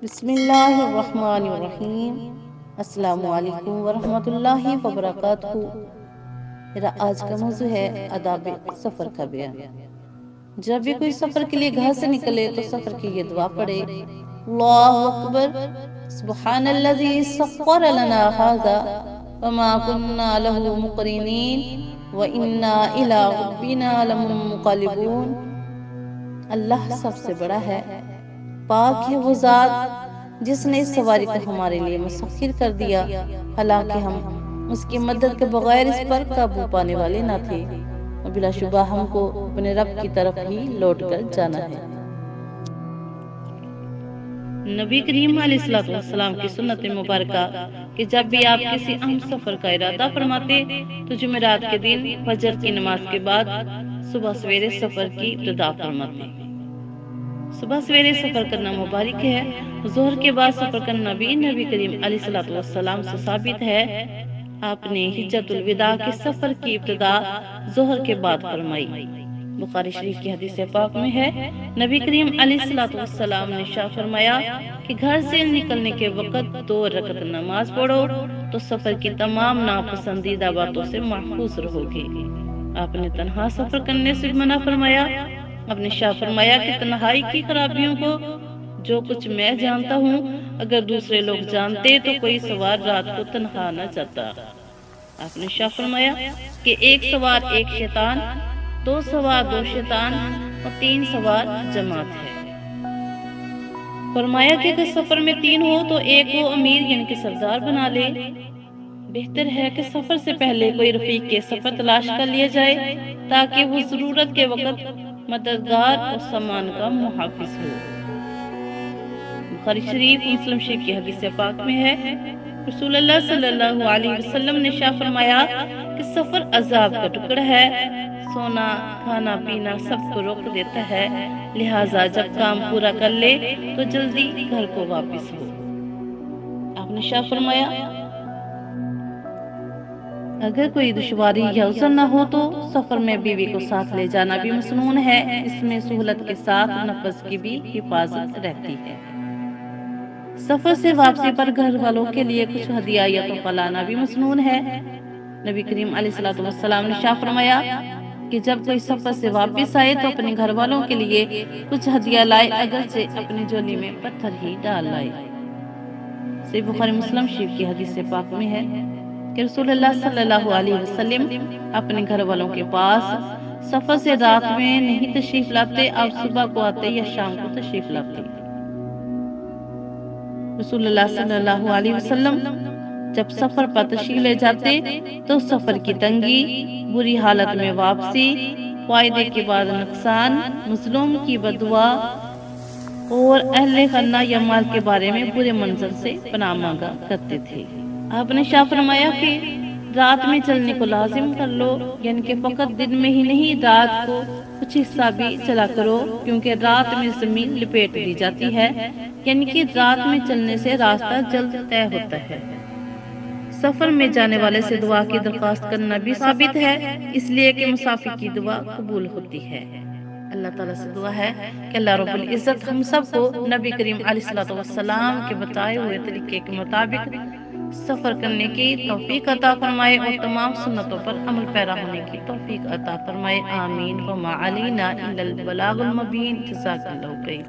بسم اللہ الرحمن الرحیم۔ السلام علیکم ورحمۃ اللہ وبرکاتہ۔ میرا آج کا موضوع ہے آداب سفر کا بیان۔ جب بھی کوئی سفر کے لیے گھر سے نکلے تو سفر کی یہ دعا پڑھے: اللہ اکبر، سبحان الذی سخر لنا ھذا وما كنا له مقرنین وانا الی ربنا لمنقلبون۔ اللہ سب سے بڑا ہے، پاک ہے وہ ذات جس نے اس سواری کو ہمارے لیے مسخر کر دیا، حالانکہ ہم اس کی مدد کے بغیر اس پر قابو پانے والے نہ تھے، اور بلا شبہ ہم کو اپنے رب کی طرف ہی لوٹ کر جانا ہے۔ نبی کریم علیہ السلام کی سنت مبارکہ کہ جب بھی آپ کسی اہم سفر کا ارادہ فرماتے تو جمعرات کے دن فجر کی نماز کے بعد صبح سویرے سفر کی ابتدا فرماتے۔ صبح سویرے سفر کرنا مبارک ہے، ظہر کے بعد سفر کرنا بھی نبی کریم علیہ السلام سے ثابت ہے۔ آپ نے حجۃ الوداع کے سفر کی ابتدا ظہر کے بعد فرمائی۔ بخاری شریف کی حدیث پاک میں ہے، نبی کریم علیہ السلام نے ارشاد فرمایا کہ گھر سے نکلنے کے وقت 2 رکعت نماز پڑھو تو سفر کی تمام ناپسندیدہ باتوں سے محفوظ رہو گے۔ آپ نے تنہا سفر کرنے سے منع فرمایا۔ آپ نے ارشاد فرمایا کہ تنہائی کی خرابیوں کو جو کچھ میں جانتا ہوں، اگر دوسرے لوگ جانتے تو کوئی سوار رات کو تنہا نہ جاتا۔ آپ نے ارشاد فرمایا کہ 1 سوار 1 شیطان، 2 سوار 2 شیطان اور 3 سوار جماعت ہے۔ فرمایا کہ اگر سفر میں 3 ہو تو ایک کو امیر یعنی کہ سردار بنا لے۔ بہتر ہے کہ سفر سے پہلے کوئی رفیق کے سفر تلاش کر لیا جائے تاکہ وہ ضرورت کے وقت مددگار اور سامان کا محافظ ہو۔ بخاری شریف مسلم شریف کی حدیث پاک میں ہے، رسول اللہ صلی اللہ علیہ وسلم نے ارشاد فرمایا کہ سفر عذاب کا ٹکڑا ہے، سونا کھانا پینا سب کو روک دیتا ہے، لہٰذا جب کام پورا کر لے تو جلدی گھر کو واپس ہو۔ آپ نے ارشاد فرمایا اگر کوئی دشواری یا عذر نہ ہو تو سفر میں بیوی کو ساتھ لے جانا بھی مسنون ہے، اس میں سہولت کے ساتھ نفس کی بھی حفاظت رہتی ہے۔ سفر سے واپسی پر گھر والوں کے لیے کچھ ہدیہ یا تحفہ لانا بھی مسنون ہے۔ نبی کریم علیہ السلام نے ارشاد فرمایا کہ جب کوئی سفر سے واپس آئے تو اپنے گھر والوں کے لیے کچھ ہدیہ لائے، اگرچہ اپنی جولی میں پتھر ہی ڈال لائے۔ صحیح بخاری مسلم شریف کی حدیث پاک میں ہے کہ رسول اللہ صلی اللہ علیہ وسلم اپنے گھر والوں کے پاس سفر سے رات میں نہیں تشریف لاتے، آپ صبح کو آتے یا شام کو تشریف لاتے۔ رسول اللہ صلی اللہ علیہ وسلم جب سفر پر تشریف لے جاتے تو سفر کی تنگی، بری حالت میں واپسی، فائدے کے بعد نقصان، مظلوم کی بددعا اور اہل خانہ یا مال کے بارے میں برے منظر سے پناہ مانگا کرتے تھے۔ آپ نے ارشاد فرمایا کہ رات میں چلنے کو لازم کر لو، یعنی کہ فقط دن میں ہی نہیں، رات کو کچھ حصہ بھی چلا کرو، کیونکہ رات میں زمین لپیٹ دی جاتی ہے، یعنی کہ رات میں چلنے سے راستہ جلد طے ہوتا ہے۔ سفر میں جانے والے سے دعا کی درخواست کرنا بھی ثابت ہے، اس لیے کہ مسافر کی دعا قبول ہوتی ہے۔ اللہ تعالیٰ سے دعا ہے کہ اللہ رب العزت ہم سب کو نبی کریم علیہ السلام کے بتائے ہوئے طریقے کے مطابق سفر کرنے کی توفیق عطا فرمائے اور تمام سنتوں پر عمل پیرا ہونے کی توفیق عطا فرمائے۔ آمین۔ وما علینا الا البلاغ المبین۔ جزاک اللہ خیر۔